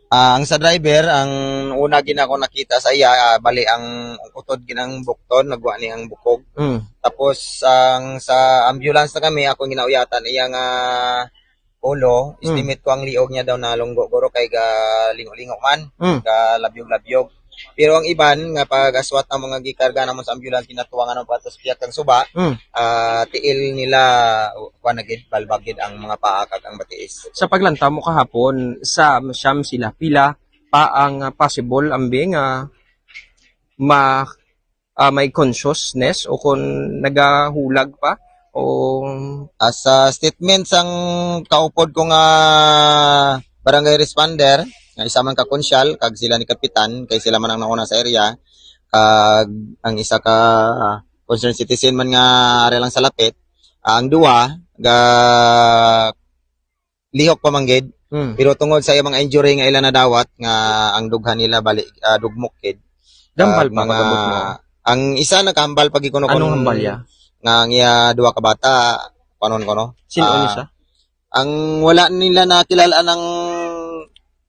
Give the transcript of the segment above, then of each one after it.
Ang sa driver, ang una gina ko nakita sa iya, bali ang utod ginang bukton, nagwa ni ang bukog. Mm. Tapos ang sa ambulance na kami, ako ginauyatan iyang ulo, Mm. estimate ko ang liog niya daw na lunggo guro kay ga lingo-lingo man, Mm. ga labyog-labyog. Pero ang iban nga pag aswat ang mga gikarga namon sa ambulance kinatuwangan ng patos piyak ang suba, Mm. tiil nila kuan gid balbagid ang mga paa kag ang batiis. Sa paglanta mo kahapon, sa siyam sila, pila pa ang possible ambing may consciousness o kung nagahulag pa o As a statement sang kaupod ko nga barangay responder, nga isa man ka konsyal, kag sila ni kapitan, kay sila man ang nauna sa area, kag ang isa ka concerned citizen man nga ari lang sa lapit, ang duwa ga lihok pa manggid, pero tungod sa iyang mga injury nga ila nadawat nga ang dughan nila bali dugmok kid. dambal Kag pa mga pagabot mo. ang isa nakahambal pag ikuno kon Anong hambalya? nga ang iya duwa ka bata panon ko no. Sino ni siya? Ang wala nila nakilala ng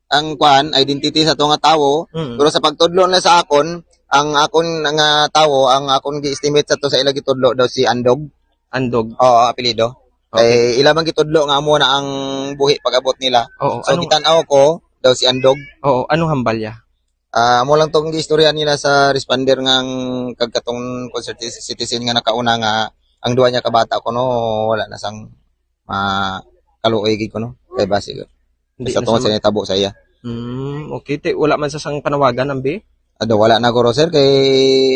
ang kwan identity sa to nga tawo, Mm. pero sa pagtudlo nila sa akon, ang akon nga tawo, ang akon gi-estimate sa to sa ila gitudlo daw si Andog. Andog. Oo, apelyido. Okay. Kay ila man gitudlo nga amo na ang buhi pag-abot nila. Oo, So gitan-aw ko daw si Andog. anong hambalya? Amo lang tong istorya nila sa responder nga ang kagkatong concerned citizen nga nakauna nga ang duwa niya kabata ko no wala na sang kaluoy gid ko no. Kay base ko. Hindi Sa na tungod sa sa nitabo sa iya. okay. Wala man sa sang panawagan ambi. Wala na ko sir kay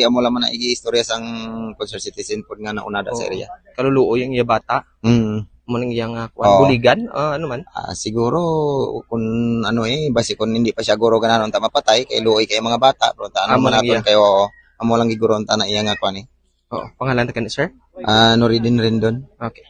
amo lang man na igi-istorya sang concerned citizen pod nga nauna da sa Oo. area. Kaluluo yung iya bata. Mm. Mo nang iyang Oo. buligan, ano man. Siguro kung ano base kung hindi pa siya guro gananon ta mapatay kay luoy kay mga bata pero ano Amo man lang naton iya. kayo amo lang giguron ta na iya nga kwan Oo, pangalan ta ni sir? Nuridin Rendon. Okay.